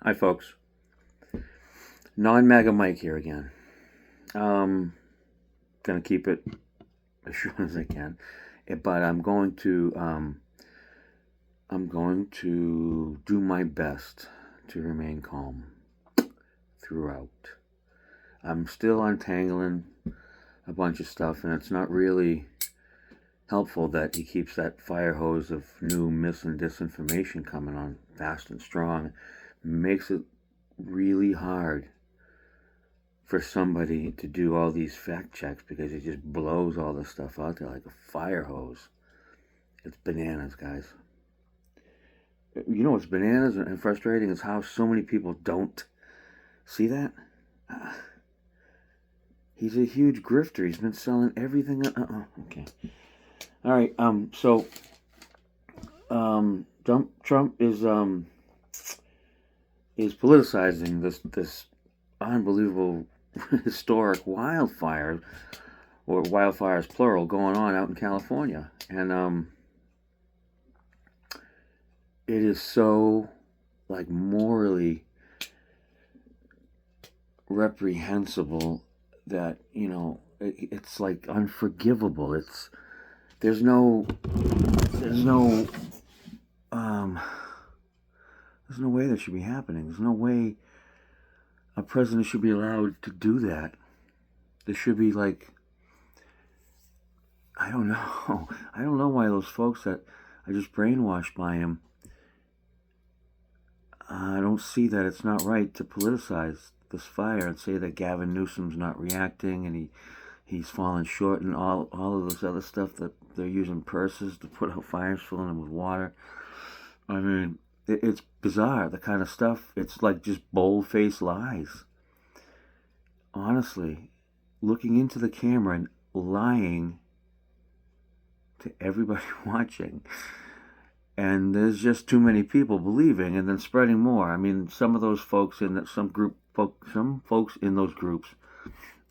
Hi, folks. Non-MAGA Mike here again. Gonna keep it as short as I can, but I'm going to do my best to remain calm throughout. I'm still untangling a bunch of stuff, and it's not really helpful that he keeps that fire hose of new mis and disinformation coming on fast and strong. Makes it really hard for somebody to do all these fact checks because it just blows all this stuff out there like a fire hose. It's bananas, guys. You know what's bananas and frustrating is how so many people don't see that. He's a huge grifter. He's been selling everything. Okay. All right. Trump is politicizing this unbelievable historic wildfire, or wildfires plural, going on out in California, and it is so like morally reprehensible that it's like unforgivable. There's no there's no um there's no way that should be happening. There's no way a president should be allowed to do that. There should be like, I don't know. I don't know why those folks that are just brainwashed by him, I don't see that it's not right to politicize this fire and say that Gavin Newsom's not reacting and he's fallen short and all of this other stuff that they're using purses to put out fires, filling them with water. I mean, it's bizarre, the kind of stuff. It's like just bold-faced lies. Honestly, looking into the camera and lying to everybody watching. And there's just too many people believing and then spreading more. I mean, some of those folks some folks in those groups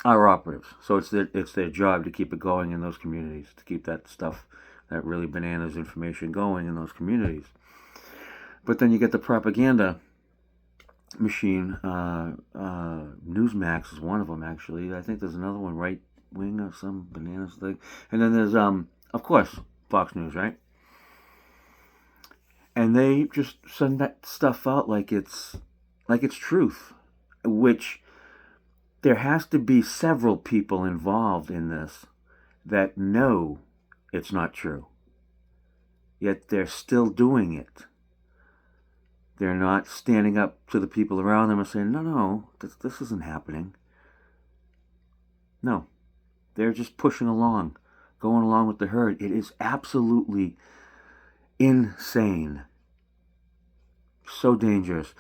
are operatives. So it's their job to keep it going in those communities, to keep that stuff, that really bananas information going in those communities. But then you get the propaganda machine. Newsmax is one of them, actually. I think there's another one, Right Wing or some bananas thing. And then there's, of course, Fox News, right? And they just send that stuff out like it's truth, which there has to be several people involved in this that know it's not true. Yet they're still doing it. They're not standing up to the people around them and saying, no, this isn't happening. No, they're just pushing along, going along with the herd. It is absolutely insane. So dangerous.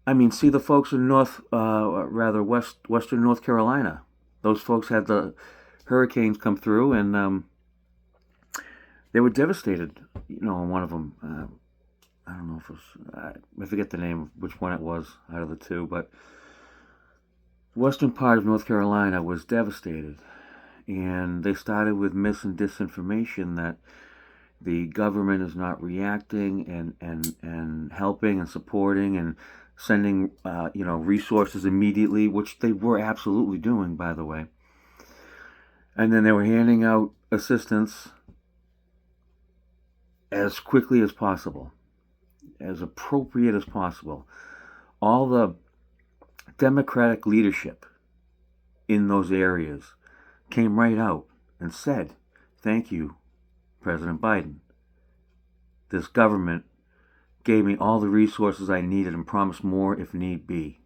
I mean, see the folks in western North Carolina. Those folks had the hurricanes come through, and they were devastated. On one of them, I don't know if it was, I forget the name of which one it was out of the two, but the western part of North Carolina was devastated. And they started with mis and disinformation that the government is not reacting and helping and supporting and sending resources immediately, which they were absolutely doing, by the way. And then they were handing out assistance as quickly as possible, as appropriate as possible. All the Democratic leadership in those areas came right out and said, "Thank you, President Biden. This government gave me all the resources I needed and promised more if need be."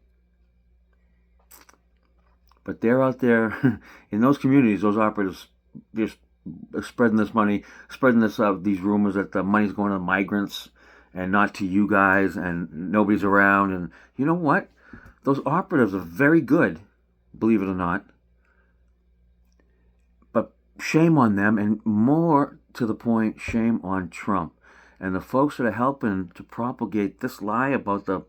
But they're out there in those communities, those operatives, just spreading this money, spreading these rumors that the money's going to migrants and not to you guys, and nobody's around. And you know what? Those operatives are very good, believe it or not. But shame on them, and more to the point, shame on Trump. And the folks that are helping to propagate this lie about the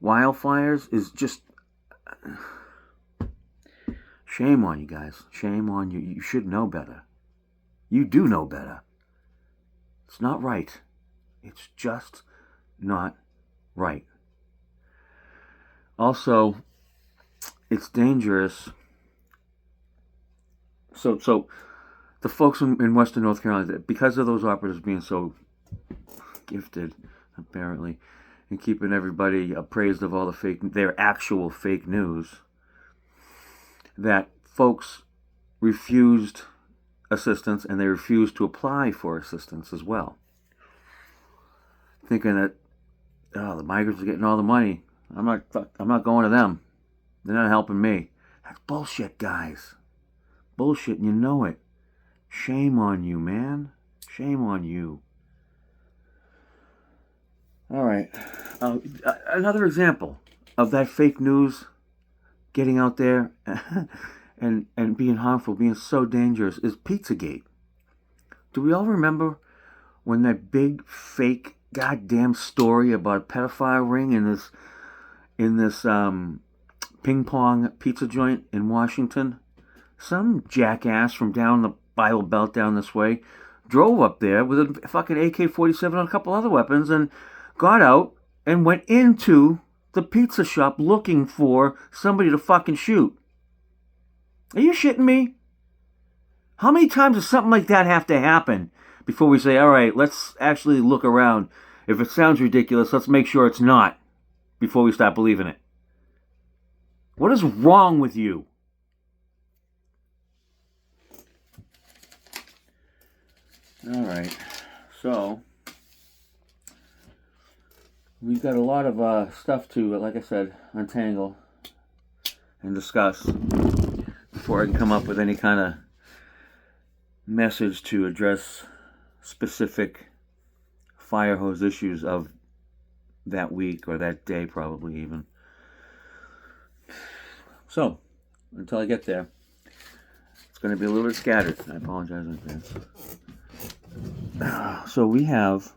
wildfires is just shame on you guys. Shame on you. You should know better. You do know better. It's not right. It's just not right. Also, it's dangerous. So the folks in Western North Carolina, because of those operatives being so gifted, apparently, and keeping everybody appraised of all their actual fake news, that folks refused assistance and they refused to apply for assistance as well, thinking that the migrants are getting all the money. I'm not going to them. They're not helping me. That's bullshit, guys. Bullshit, and you know it. Shame on you, man. Shame on you. All right. Another example of that fake news getting out there and being harmful, being so dangerous, is Pizzagate. Do we all remember when that big fake goddamn story about a pedophile ring in this ping pong pizza joint in Washington? Some jackass from down the Bible Belt down this way drove up there with a fucking AK-47 and a couple other weapons and got out and went into the pizza shop looking for somebody to fucking shoot. Are you shitting me? How many times does something like that have to happen before we say, all right, let's actually look around? If it sounds ridiculous, let's make sure it's not before we start believing it. What is wrong with you? All right, so we've got a lot of stuff to, like I said, untangle and discuss before I can come up with any kind of message to address specific fire hose issues of that week or that day, probably even. So, until I get there, it's going to be a little bit scattered. I apologize in advance. So we have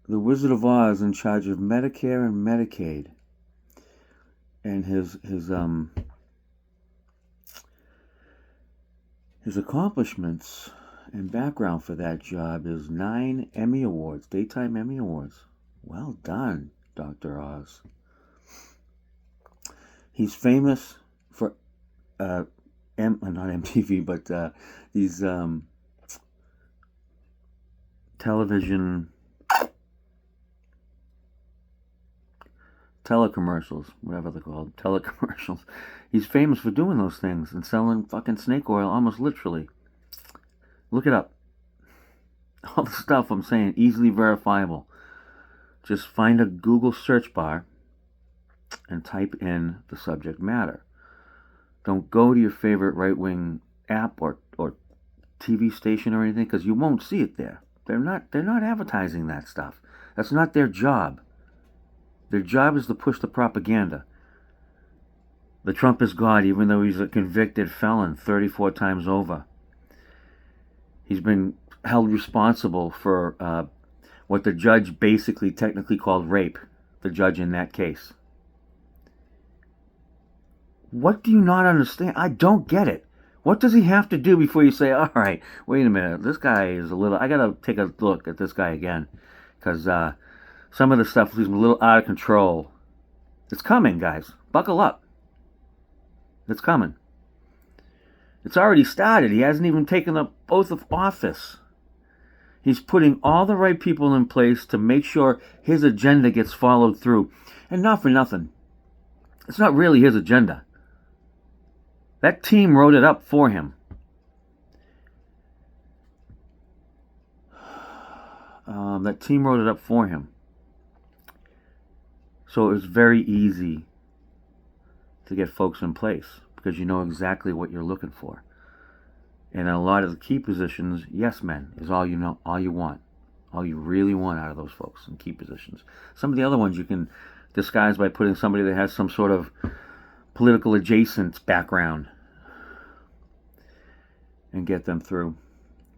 the Wizard of Oz in charge of Medicare and Medicaid, and his accomplishments and background for that job is 9 Emmy Awards, daytime Emmy Awards. Well done, Dr. Oz. He's famous for not MTV, but these television telecommercials, whatever they're called, telecommercials. He's famous for doing those things and selling fucking snake oil almost literally. Look it up. All the stuff I'm saying, easily verifiable. Just find a Google search bar and type in the subject matter. Don't go to your favorite right-wing app or TV station or anything, because you won't see it there. They're not advertising that stuff. That's not their job. Their job is to push the propaganda. The Trump is God, even though he's a convicted felon 34 times over. He's been held responsible for what the judge basically technically called rape, the judge in that case. What do you not understand? I don't get it. What does he have to do before you say, all right, wait a minute, this guy is a little, I got to take a look at this guy again, because some of the stuff is a little out of control. It's coming, guys. Buckle up. It's coming. It's already started. He hasn't even taken the oath of office. He's putting all the right people in place to make sure his agenda gets followed through. And not for nothing. It's not really his agenda. That team wrote it up for him. That team wrote it up for him. So it was very easy to get folks in place because you know exactly what you're looking for. And a lot of the key positions, yes men, is all you know, all you want. All you really want out of those folks in key positions. Some of the other ones you can disguise by putting somebody that has some sort of political adjacent background and get them through.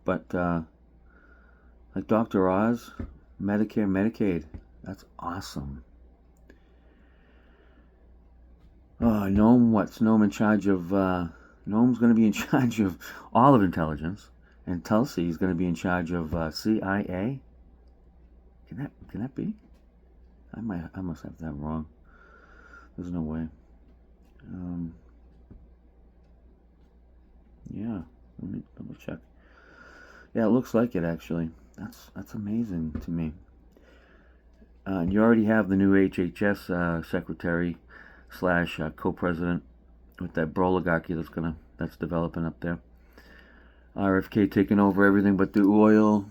But like Dr. Oz, Medicare, Medicaid, that's awesome. Noam, what's Noam in charge of? Noam's going to be in charge of all of intelligence, and Tulsi is going to be in charge of CIA. Can that be? I must have that wrong. There's no way. Yeah, let me double check. Yeah, it looks like it actually. That's amazing to me. And you already have the new HHS secretary slash co-president with that Broligarchy that's developing up there. RFK taking over everything but the oil.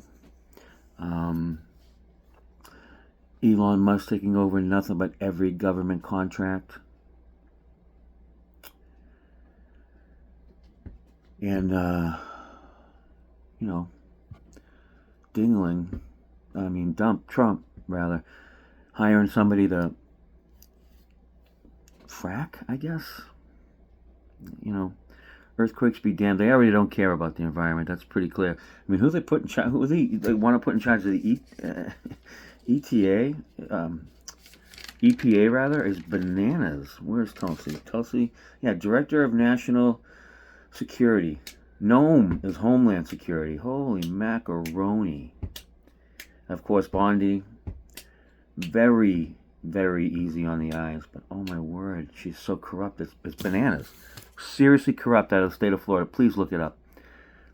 Elon Musk taking over nothing but every government contract. And, Trump, rather, hiring somebody to frack, I guess. Earthquakes be damned. They already don't care about the environment. That's pretty clear. I mean, who they put in charge? Who they want to put in charge of the ETA? EPA rather is bananas. Where's Tulsi? Tulsi, yeah, Director of National Security. Nome is Homeland Security. Holy macaroni. Of course, Bondi, very, very easy on the eyes, but oh my word, she's so corrupt. It's bananas. Seriously corrupt out of the state of Florida. Please look it up.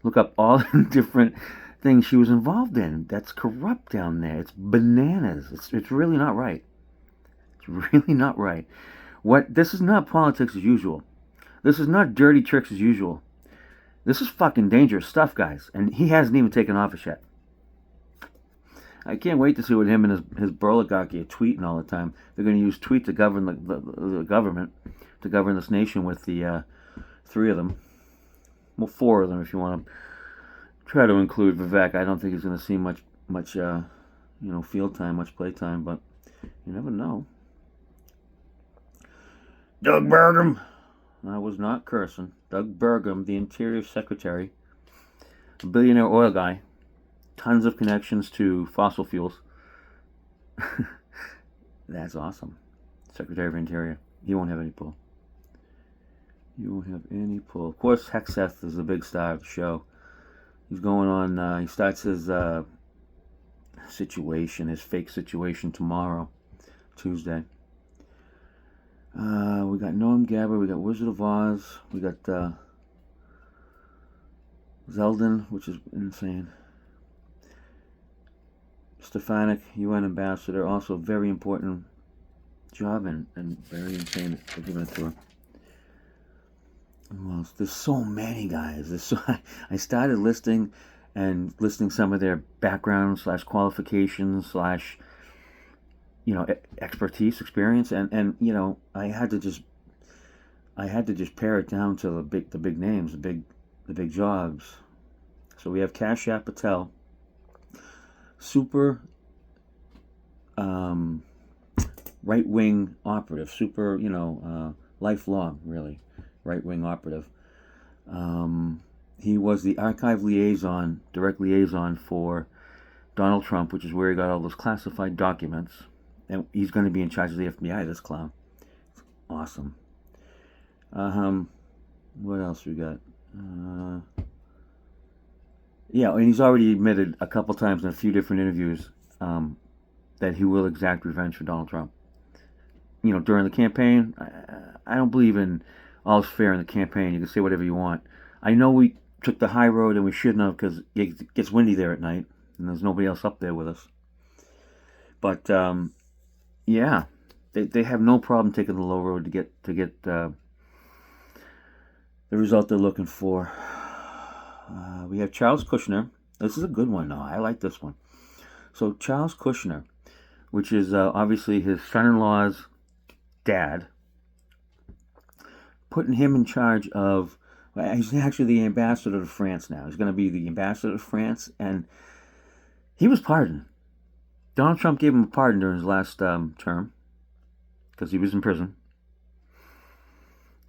Look up all the different things she was involved in. That's corrupt down there. It's bananas. It's really not right. It's really not right. This is not politics as usual. This is not dirty tricks as usual. This is fucking dangerous stuff, guys. And he hasn't even taken office yet. I can't wait to see what him and his Broligarchy are tweeting all the time. They're going to use tweet to govern the government, to govern this nation with the three of them. Well, four of them if you want to try to include Vivek. I don't think he's going to see much field time, much play time, but you never know. Doug Burgum. I was not cursing. Doug Burgum, the Interior Secretary, a billionaire oil guy, tons of connections to fossil fuels. That's awesome. Secretary of Interior. He won't have any pull. You won't have any pull. Of course, Hexeth is the big star of the show. He's going on, he starts his his fake situation tomorrow, Tuesday. We got Noam Gabber, we got Wizard of Oz, we got Zeldin, which is insane. Stefanik, UN ambassador, also very important job and very insane that they're giving it to her. Well, there's so many guys. I started listing some of their background / qualifications / expertise, experience, and I had to just pare it down to the big names, the big jobs. So we have Kashyap Patel, super right-wing operative, super lifelong really right-wing operative. He was the archive direct liaison for Donald Trump, which is where he got all those classified documents. And he's going to be in charge of the FBI, this clown. It's awesome. What else we got? And he's already admitted a couple times in a few different interviews that he will exact revenge for Donald Trump. During the campaign, I don't believe in all's fair in the campaign. You can say whatever you want. I know we took the high road and we shouldn't have because it gets windy there at night and there's nobody else up there with us. But they have no problem taking the low road to get the result they're looking for. We have Charles Kushner. This is a good one, though. I like this one. So Charles Kushner, which is obviously his son-in-law's dad, putting him in charge of. He's actually the ambassador to France now. He's going to be the ambassador to France, and he was pardoned. Donald Trump gave him a pardon during his last term because he was in prison.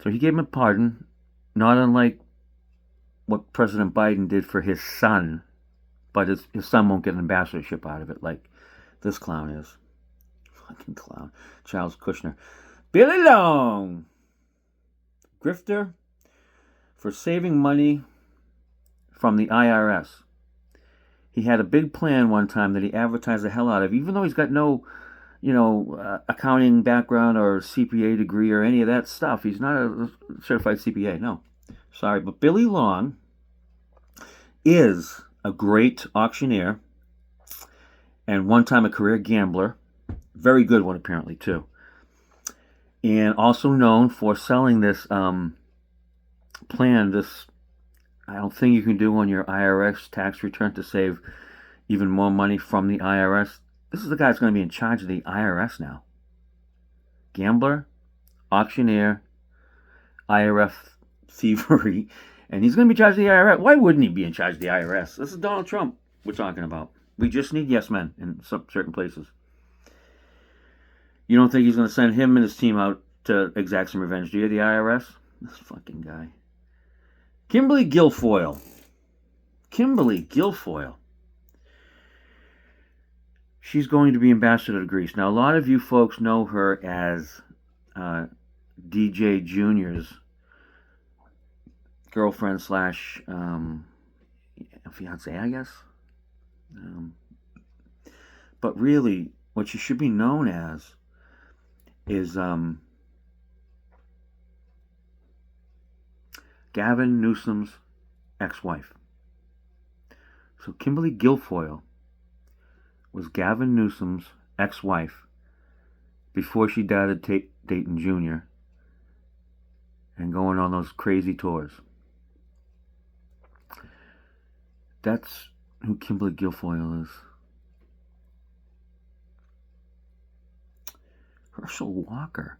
So he gave him a pardon, not unlike what President Biden did for his son, but his son won't get an ambassadorship out of it like this clown is. Fucking clown. Charles Kushner. Billy Long! Grifter for saving money from the IRS. He had a big plan one time that he advertised the hell out of, even though he's got no accounting background or CPA degree or any of that stuff. He's not a certified CPA. No, sorry, but Billy Long is a great auctioneer and one time a career gambler. Very good one, apparently, too. And also known for selling this plan, this thing you can do on your IRS tax return to save even more money from the IRS. This is the guy that's going to be in charge of the IRS now. Gambler, auctioneer, IRS thievery, and he's going to be in charge of the IRS. Why wouldn't he be in charge of the IRS? This is Donald Trump we're talking about. We just need yes men in some certain places. You don't think he's going to send him and his team out to exact some revenge, do you, the IRS? This fucking guy. Kimberly Guilfoyle. She's going to be ambassador to Greece. Now, a lot of you folks know her as DJ Junior's girlfriend slash fiance, I guess. But really, what she should be known as is Gavin Newsom's ex-wife. So Kimberly Guilfoyle was Gavin Newsom's ex-wife before she dated Dayton Jr. and going on those crazy tours. That's who Kimberly Guilfoyle is. Herschel Walker,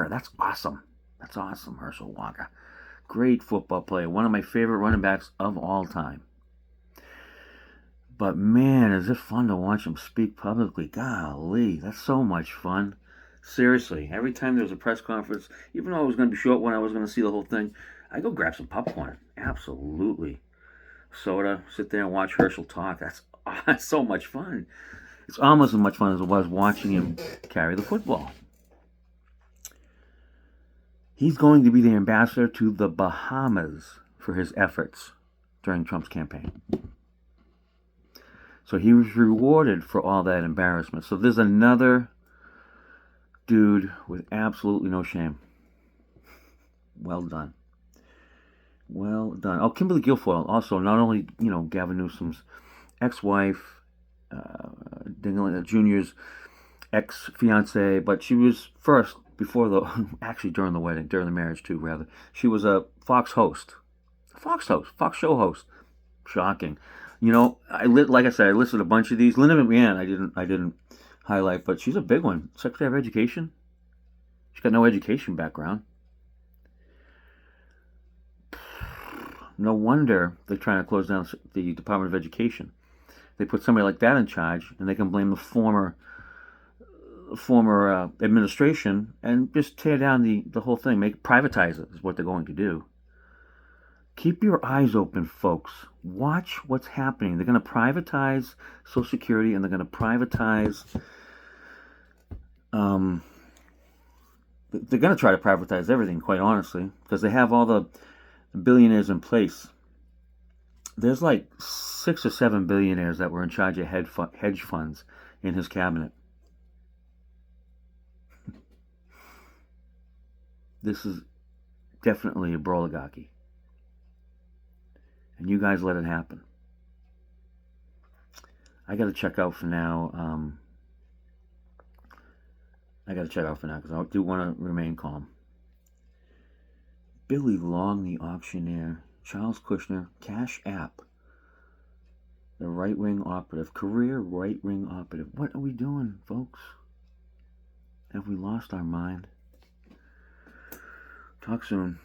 that's awesome. Herschel Walker. Great football player, one of my favorite running backs of all time. But man, is it fun to watch him speak publicly. Golly, that's so much fun. Seriously, every time there was a press conference, even though it was going to be short when I was going to see the whole thing, I go grab some popcorn. Absolutely. Soda, sit there and watch Herschel talk. That's so much fun. It's almost as much fun as it was watching him carry the football. He's going to be the ambassador to the Bahamas for his efforts during Trump's campaign. So he was rewarded for all that embarrassment. So there's another dude with absolutely no shame. Well done. Oh, Kimberly Guilfoyle, also not only, Gavin Newsom's ex-wife, Dingling Jr.'s ex-fiance, but she was first, actually during the wedding, during the marriage too, rather. She was a Fox show host. Shocking. Like I said, I listed a bunch of these. Linda McMahon, I didn't highlight, but she's a big one. Secretary of Education. She's got no education background. No wonder they're trying to close down the Department of Education. They put somebody like that in charge, and they can blame the former administration and just tear down the whole thing. Privatize it is what they're going to do. Keep your eyes open, folks. Watch what's happening. They're going to privatize Social Security, and they're going to privatize. They're going to try to privatize everything, quite honestly, because they have all the billionaires in place. There's like 6 or 7 billionaires that were in charge of hedge funds in his cabinet. This is definitely a Broligarchy. And you guys let it happen. I got to check out for now. Because I do want to remain calm. Billy Long, the auctioneer. Charles Kushner, Cash App. The right-wing operative. Career right-wing operative. What are we doing, folks? Have we lost our mind? Talk soon.